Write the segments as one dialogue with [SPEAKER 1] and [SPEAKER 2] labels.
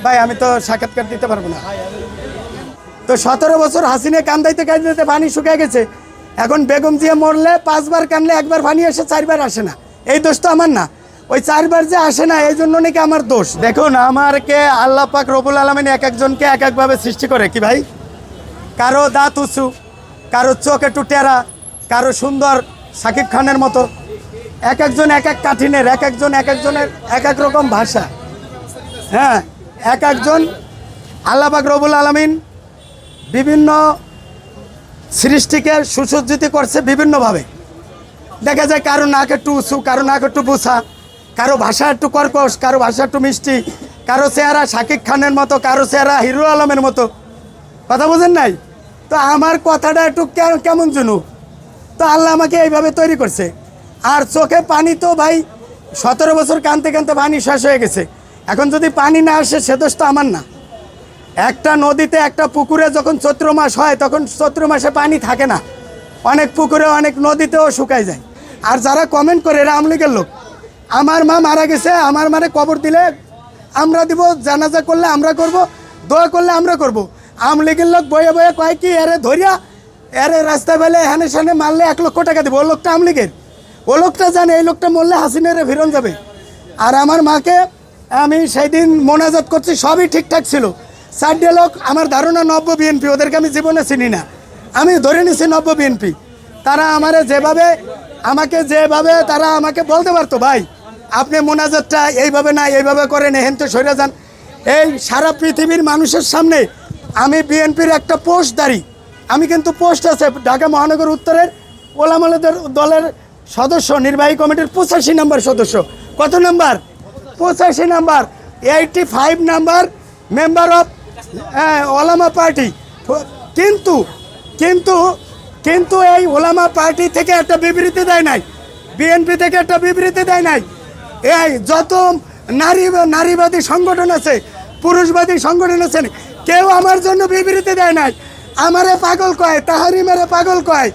[SPEAKER 1] ভাই আমি তো সাক্ষাৎকার দিতে পারবো না। তো 17 বছর হাসিনা কান্দাইতে কান্দাইতে পানি শুকিয়ে গেছে। এখন বেগম জিয়া মরলে 5 বার কানলে 1 বার পানি আসে, 4 বার আসে না। এই দোষ তো আমার না, ওই 4 বার যে আসে না এই জন্য নাকি আমার দোষ। দেখুন আমারকে আল্লাহ পাক রব্বুল আলামিন এক একজনকে এক একভাবে সৃষ্টি করে কি ভাই। কারো দাঁত উঁচু, কারো চোখ একটু টেরা, কারো সুন্দর শাকিব খানের মতো। এক একজন এক এক কাঠিনের, এক একজনের এক এক রকম ভাষা। হ্যাঁ, এক একজন আল্লাহ পাক রব্বুল আলামিন বিভিন্ন সৃষ্টিকে সুসজ্জিত করছে বিভিন্নভাবে। দেখা যায় কারো নাক একটু উঁচু, কারো নাক একটু বোসা, কারো ভাষা একটু কর্কশ, কারো ভাষা একটু মিষ্টি, কারো চেহারা শাকিব খানের মতো, কারো চেহারা হিরো আলমের মতো। কথা বোঝেন নাই? তো আমার কথাটা একটু কেমন জুনু। তো আল্লাহ আমাকে এইভাবে তৈরি করছে। আর চোখে পানি তো ভাই 17 বছর কানতে কানতে পানি শেষ হয়ে গেছে। এখন যদি পানি না আসে সে দোষ তো আমার না। একটা নদীতে একটা পুকুরে যখন চৈত্র মাস হয় তখন চৈত্র মাসে পানি থাকে না, অনেক পুকুরে অনেক নদীতেও শুকায় যায়। আর যারা কমেন্ট করে এরা আওয়ামী লীগের লোক। আমার মা মারা গেছে, আমার মারে কবর দিলে আমরা দিব, জানাজা করলে আমরা করব, দোয়া করলে আমরা করব। আওয়ামী লীগের লোক বয়ে বয়ে কয় কি এরে ধরিয়া এরে রাস্তায় বেলে এখানে সামনে মারলে 1 লক্ষ টাকা দেবো। ও লোকটা আওয়ামী লীগের, ও লোকটা জানে এই লোকটা মরলে হাসিনারে ফিরন যাবে। আর আমার মাকে আমি সেই দিন মোনাজাত করছি, সবই ঠিকঠাক ছিল। 4টে লোক আমার ধারণা নব্য বিএনপি, ওদেরকে আমি জীবনে চিনি না, আমি ধরে নিছি নব্য বিএনপি। তারা আমাকে যেভাবে তারা আমাকে বলতে পারতো ভাই আপনি মোনাজাতটা এইভাবে না এইভাবে করেন, এহেনতে সরে যান। এই সারা পৃথিবীর মানুষের সামনে আমি বিএনপির একটা পোস্টধারী, আমি কিন্তু পোস্ট আছে ঢাকা মহানগর উত্তরের ওলামাদের দলের সদস্য, নির্বাহী কমিটির 85 নম্বর সদস্য। কত number? 85 number, 85 number member of ওলামা পার্টি। কিন্তু কিন্তু কিন্তু এই ওলামা পার্টি থেকে একটা বিবৃতি দেয় নাই, বিএনপি থেকে একটা বিবৃতি দেয় নাই। এই যত নারীবাদী সংগঠন আছে, পুরুষবাদী সংগঠন আছে, কেউ আমার জন্য বিবৃতি দেয় নাই। আমারে পাগল কয়, তাহারিমেরে পাগল কয়,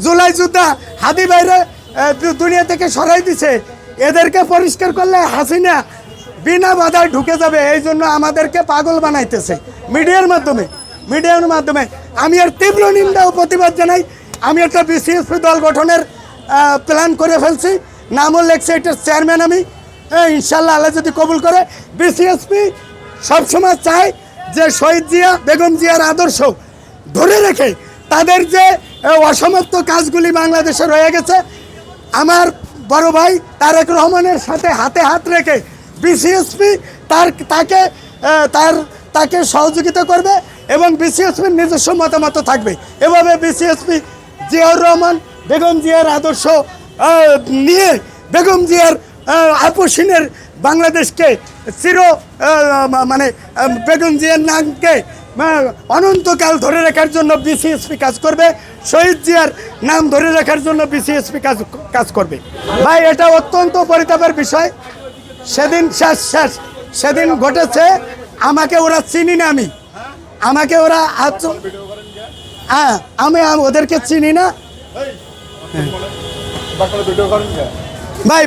[SPEAKER 1] জুলাই যোদ্ধা হাদি বাইরে দুনিয়া থেকে সরাই দিছে, এদেরকে পরিষ্কার করলে হাসিনা বিনা বাধায় ঢুকে যাবে, এই জন্য আমাদেরকে পাগল বানাইতেছে মিডিয়ার মাধ্যমে। আমি এর তীব্র নিন্দা ও প্রতিবাদ জানাই। আমি একটা বিসিএসপি দল গঠনের প্ল্যান করে ফেলছি, নামও লেখছে, এটার চেয়ারম্যান আমি। ইনশাল্লাহ আল্লাহ যদি কবুল করে। বিসিএসপি সবসময় চায় যে শহীদ জিয়া বেগম জিয়ার আদর্শ ধরে রেখে তাদের যে অসমাপ্ত কাজগুলি বাংলাদেশে রয়ে গেছে, আমার বড় ভাই তারেক রহমানের সাথে হাতে হাত রেখে বিসিএসপি তাকে সহযোগিতা করবে এবং বিসিএসপির নিজস্ব মতামত থাকবে। এভাবে বিসিএসপি জিয়াউর রহমান বেগম জিয়ার আদর্শ নিয়ে বেগম জিয়ার আপসীনের বাংলাদেশকে বেগম জিয়ার নামকে অনন্তকাল ধরে রাখার জন্য বিসিএসপি কাজ করবে, শহীদ জিয়ার নাম ধরে রাখার জন্য বিসিএসপি কাজ করবে। ভাই এটা অত্যন্ত পরিতাপের বিষয়। সেদিন ঘটেছে, আমাকে ওরা চিনি না, আমি ওদেরকে চিনি না।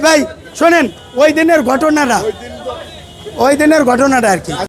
[SPEAKER 1] ভাই শোনেন ওই দিনের ঘটনাটা আর কি।